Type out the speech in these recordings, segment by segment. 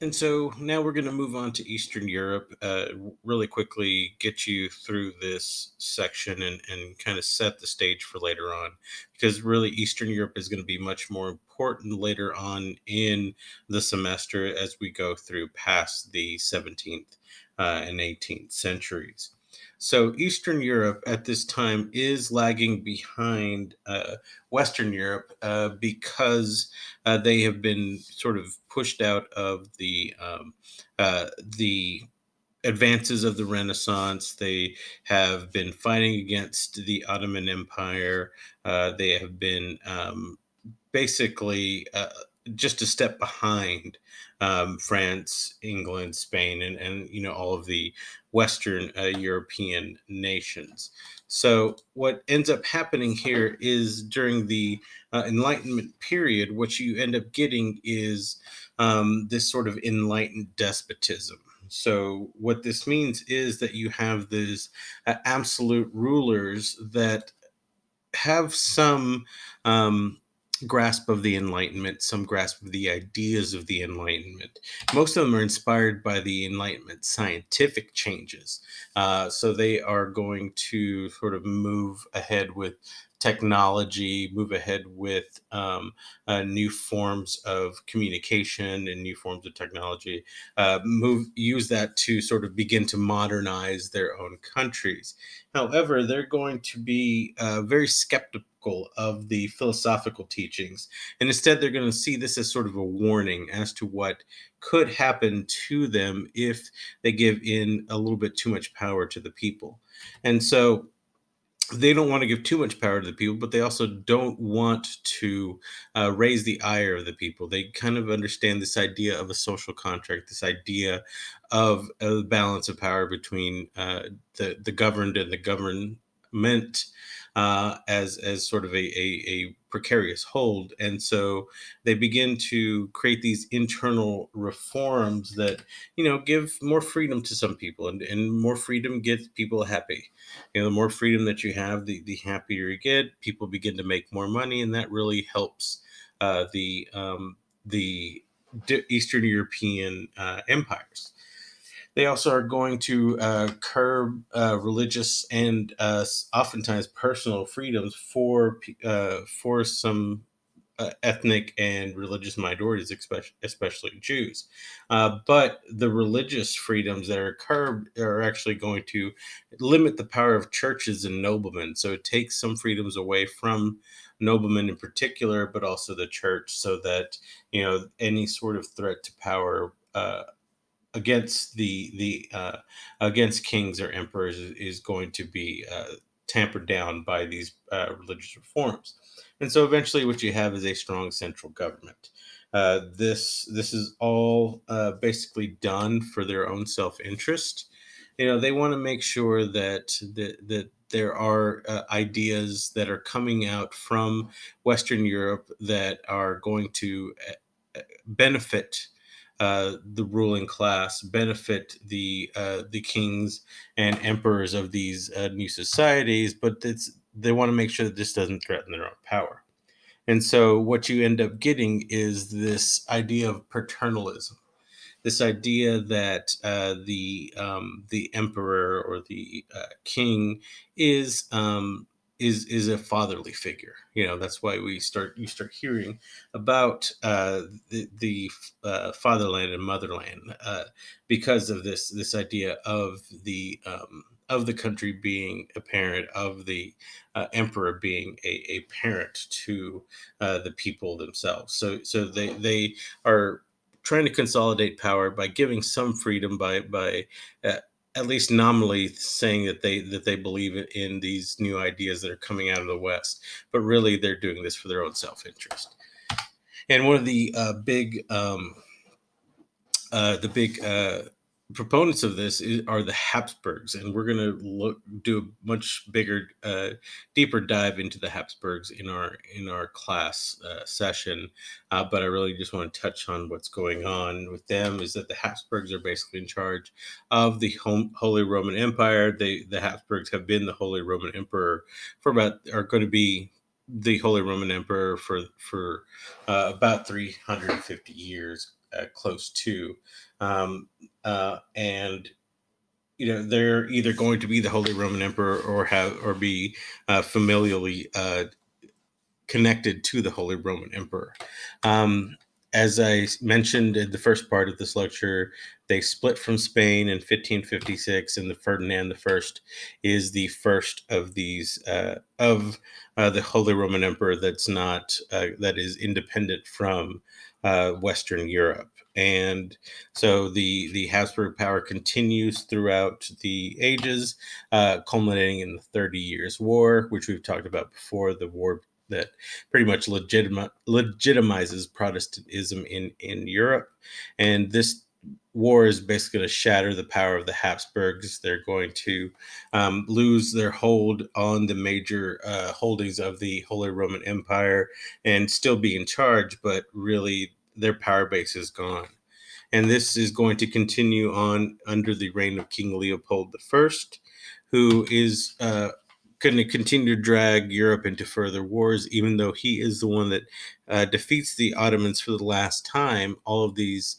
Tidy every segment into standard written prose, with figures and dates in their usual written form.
And so now we're going to move on to Eastern Europe, really quickly get you through this section and kind of set the stage for later on. Because really, Eastern Europe is going to be much more important later on in the semester as we go through past the 17th and 18th centuries. So, Eastern Europe at this time is lagging behind Western Europe because they have been sort of pushed out of the advances of the Renaissance. They have been fighting against the Ottoman Empire. They have been basically just a step behind France, England, Spain, and all of the Western European nations. So what ends up happening here is during the Enlightenment period, what you end up getting is this sort of enlightened despotism. So what this means is that you have these absolute rulers that have some um, grasp of the Enlightenment, some grasp of the ideas of the Enlightenment. Most of them are inspired by the Enlightenment scientific changes. So they are going to sort of move ahead with technology, move ahead with new forms of communication and new forms of technology, use that to sort of begin to modernize their own countries. However, they're going to be very skeptical of the philosophical teachings. And instead, they're going to see this as sort of a warning as to what could happen to them if they give in a little bit too much power to the people. And so they don't want to give too much power to the people, but they also don't want to raise the ire of the people. They kind of understand this idea of a social contract, this idea of a balance of power between the governed and the government as sort of a precarious hold. And so they begin to create these internal reforms that give more freedom to some people, and more freedom gets people happy. The more freedom that you have, the happier you get. People begin to make more money, and that really helps the Eastern European empires. They also are going to curb religious and oftentimes personal freedoms for some ethnic and religious minorities, especially Jews. But the religious freedoms that are curbed are actually going to limit the power of churches and noblemen. So it takes some freedoms away from noblemen in particular, but also the church, so that any sort of threat to power. Against against kings or emperors is going to be tampered down by these religious reforms. And so eventually what you have is a strong central government. This is all basically done for their own self-interest. They want to make sure that there are ideas that are coming out from Western Europe that are going to benefit the ruling class, benefit the kings and emperors of these new societies, but they want to make sure that this doesn't threaten their own power. And so, what you end up getting is this idea of paternalism, this idea that the emperor or the king is is a fatherly figure. That's why you start hearing about the fatherland and motherland, because of this idea of the country being a parent, of the emperor being a parent to the people themselves. So they are trying to consolidate power by giving some freedom by uh, at least nominally saying that they believe in these new ideas that are coming out of the West, but really they're doing this for their own self-interest. And one of the big proponents of this are the Habsburgs, and we're going to do a much bigger, deeper dive into the Habsburgs in our class session. But I really just want to touch on what's going on with them. Is that the Habsburgs are basically in charge of the Holy Roman Empire. The Habsburgs have been the Holy Roman Emperor for about are going to be the Holy Roman Emperor for about 350 years, close to, and they're either going to be the Holy Roman Emperor or be familially connected to the Holy Roman Emperor. Um, as I mentioned in the first part of this lecture, they split from Spain in 1556, and the Ferdinand I is the first of these of the Holy Roman Emperor that is independent from Western Europe. And so the Habsburg power continues throughout the ages, culminating in the 30 Years' War, which we've talked about before, the war that pretty much legitimizes Protestantism in Europe. And this war is basically going to shatter the power of the Habsburgs. They're going to lose their hold on the major holdings of the Holy Roman Empire and still be in charge, but really their power base is gone. And this is going to continue on under the reign of King Leopold I, who is going to continue to drag Europe into further wars, even though he is the one that defeats the Ottomans for the last time. All of these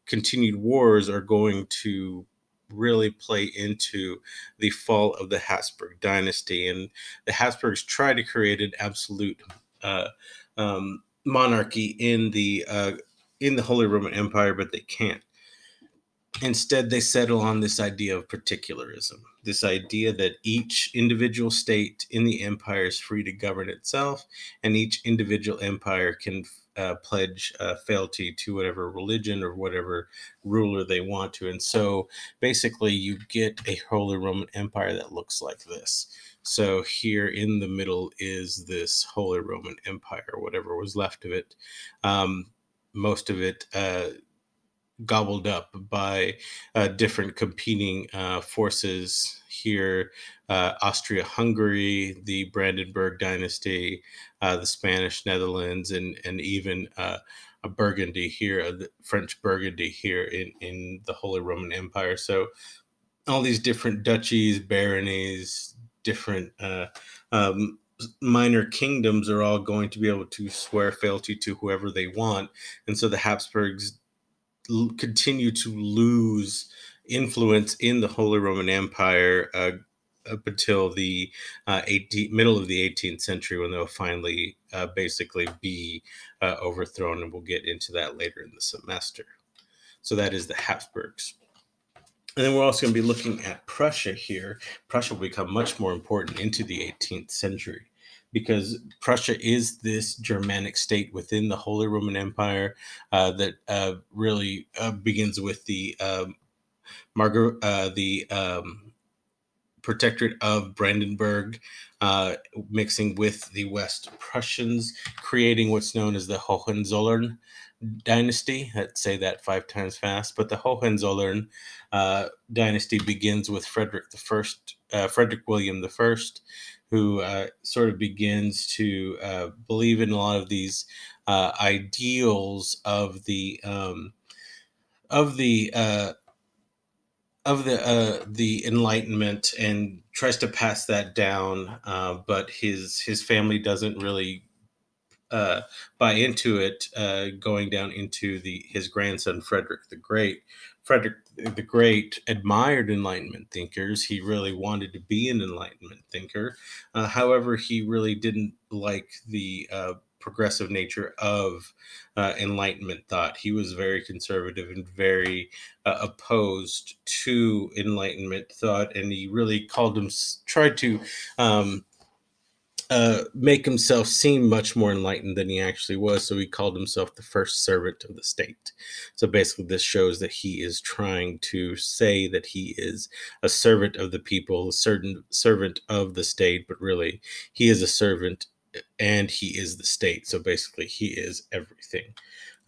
continued wars are going to really play into the fall of the Habsburg dynasty. And the Habsburgs try to create an absolute monarchy in the Holy Roman Empire, but they can't. Instead, they settle on this idea of particularism, this idea that each individual state in the empire is free to govern itself, and each individual empire can pledge fealty to whatever religion or whatever ruler they want to. And so basically, you get a Holy Roman Empire that looks like this. So here in the middle is this Holy Roman Empire, whatever was left of it. Most of it gobbled up by different competing forces here. Austria-Hungary, the Brandenburg dynasty, the Spanish Netherlands, and even a Burgundy here, the French Burgundy here in the Holy Roman Empire. So all these different duchies, baronies, different minor kingdoms are all going to be able to swear fealty to whoever they want. And so the Habsburgs continue to lose influence in the Holy Roman Empire up until the middle of the 18th century, when they'll finally basically be overthrown. And we'll get into that later in the semester. So that is the Habsburgs. And then we're also going to be looking at Prussia here. Prussia will become much more important into the 18th century, because Prussia is this Germanic state within the Holy Roman Empire that really begins with the Protectorate of Brandenburg, mixing with the West Prussians, creating what's known as the Hohenzollern dynasty. Let's say that 5 times fast. But the Hohenzollern dynasty begins with Frederick William I, who sort of begins to believe in a lot of these ideals of the the Enlightenment, and tries to pass that down. But his family doesn't really buy into it, going down into his grandson Frederick the Great. Frederick the Great admired Enlightenment thinkers. He really wanted to be an Enlightenment thinker. However, he really didn't like the progressive nature of Enlightenment thought. He was very conservative and very opposed to Enlightenment thought, and he really tried to make himself seem much more enlightened than he actually was. So he called himself the first servant of the state. So basically, this shows that he is trying to say that he is a servant of the people, a certain servant of the state, but really he is a servant and he is the state. So basically, he is everything.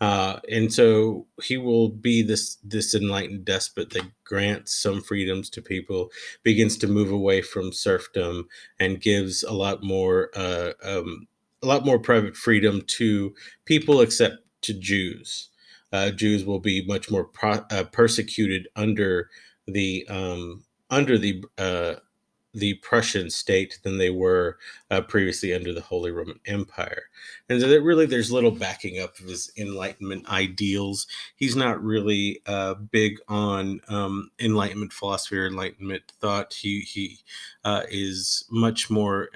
And so he will be this enlightened despot that grants some freedoms to people, begins to move away from serfdom, and gives a lot more private freedom to people, except to Jews. Jews will be much more persecuted under the the Prussian state than they were previously under the Holy Roman Empire. And so that really there's little backing up of his Enlightenment ideals. He's not really big on Enlightenment philosophy or Enlightenment thought. He is much more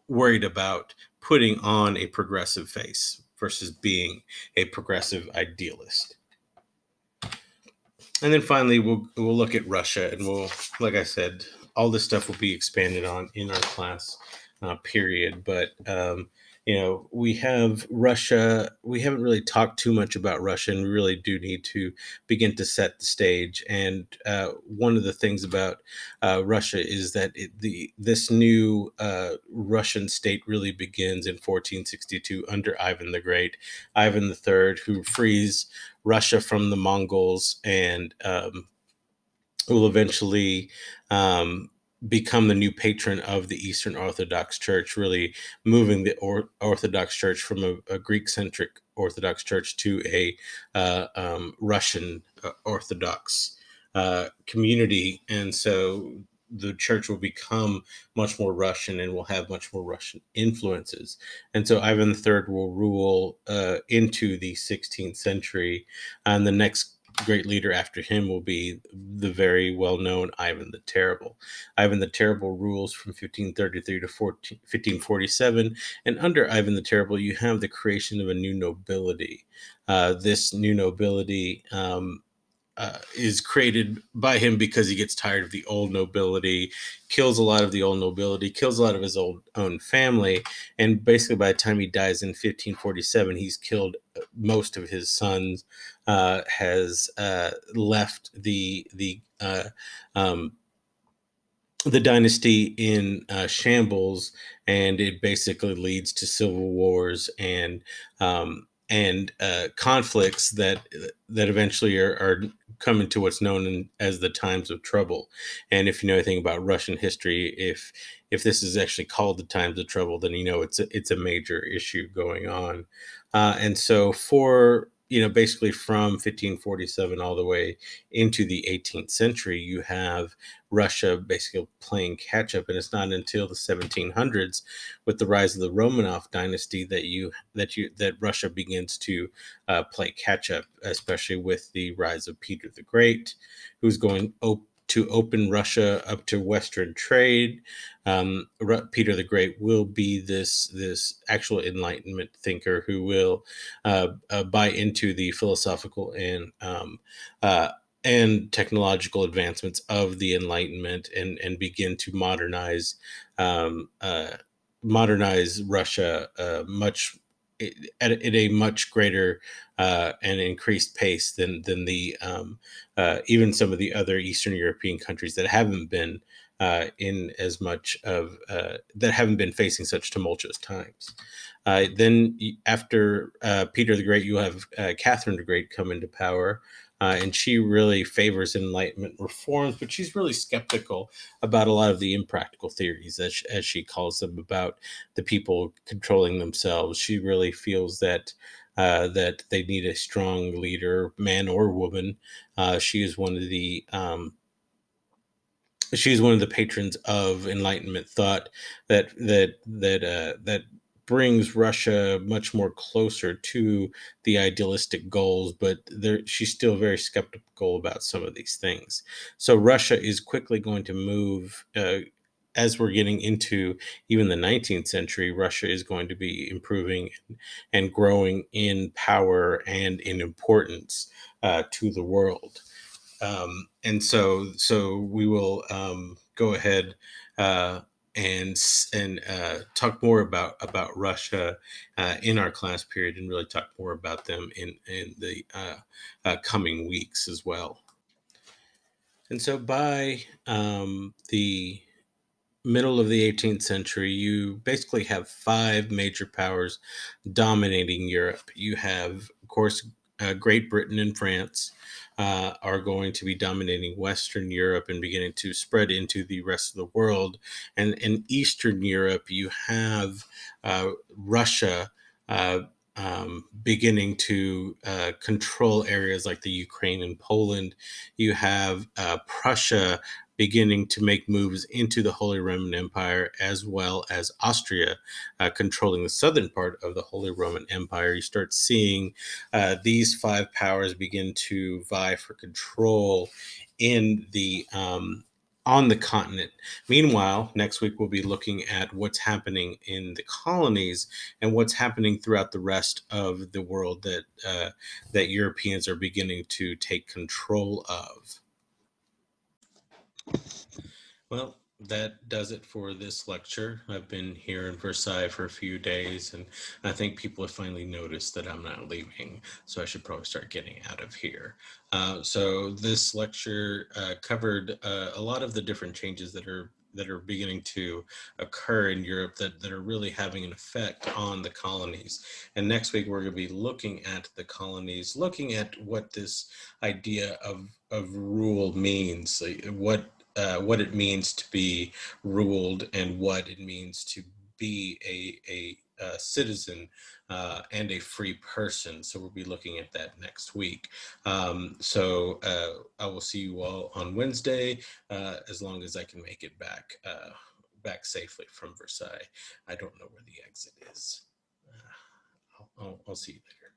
worried about putting on a progressive face versus being a progressive idealist. And then finally, we'll look at Russia, and like I said, all this stuff will be expanded on in our class period. But we have Russia. We haven't really talked too much about Russia, and we really do need to begin to set the stage. And one of the things about Russia is that this new Russian state really begins in 1462 under Ivan the Great, Ivan the Third, who frees Russia from the Mongols and will eventually become the new patron of the Eastern Orthodox Church, really moving the Orthodox Church from a Greek-centric Orthodox Church to a Russian Orthodox community. And so the church will become much more Russian and will have much more Russian influences. And so Ivan III will rule into the 16th century, and the next great leader after him will be the very well-known Ivan the Terrible. Ivan the Terrible rules from 1533 to 1547, and under Ivan the Terrible, you have the creation of a new nobility. This new nobility is created by him because he gets tired of the old nobility, kills a lot of the old nobility, kills a lot of his own family, and basically by the time he dies in 1547, he's killed most of his sons, has left the dynasty in shambles, and it basically leads to civil wars and conflicts that eventually are coming to what's known as the times of trouble. And if you know anything about Russian history, if this is actually called the times of trouble, then it's a major issue going on. And so for basically from 1547 all the way into the 18th century, you have Russia basically playing catch up, and it's not until the 1700s, with the rise of the Romanov dynasty, that Russia begins to play catch up, especially with the rise of Peter the Great, who's going to open Russia up to Western trade. Peter the Great will be this actual Enlightenment thinker who will buy into the philosophical and technological advancements of the Enlightenment, and begin to um, uh, modernize Russia at a much greater and increased pace than the even some of the other Eastern European countries that haven't been in as much of that haven't been facing such tumultuous times. Then after Peter the Great, you have Catherine the Great come into power, and she really favors Enlightenment reforms, but she's really skeptical about a lot of the impractical theories, as she calls them, about the people controlling themselves. She really feels that they need a strong leader, man or woman. She is one of the she's one of the patrons of Enlightenment thought that brings Russia much more closer to the idealistic goals, but she's still very skeptical about some of these things. So Russia is quickly going to move. As we're getting into even the 19th century, Russia is going to be improving and growing in power and in importance to the world. And so we will go ahead uh, and talk more about Russia in our class period, and really talk more about them in the coming weeks as well. And so by the middle of the 18th century, you basically have five major powers dominating Europe. You have, of course, Great Britain and France are going to be dominating Western Europe and beginning to spread into the rest of the world. And in Eastern Europe, you have Russia beginning to control areas like the Ukraine and Poland. You have Prussia beginning to make moves into the Holy Roman Empire, as well as Austria controlling the southern part of the Holy Roman Empire. You start seeing these five powers begin to vie for control in the on the continent. Meanwhile, next week we'll be looking at what's happening in the colonies and what's happening throughout the rest of the world that Europeans are beginning to take control of. Well, that does it for this lecture. I've been here in Versailles for a few days, and I think people have finally noticed that I'm not leaving, so I should probably start getting out of here. So this lecture covered a lot of the different changes that are beginning to occur in Europe that are really having an effect on the colonies. And next week we're going to be looking at the colonies, looking at what this idea of rule means, like what it means to be ruled and what it means to be a citizen and a free person. So we'll be looking at that next week. I will see you all on Wednesday, as long as I can make it back safely from Versailles. I don't know where the exit is. I'll see you later.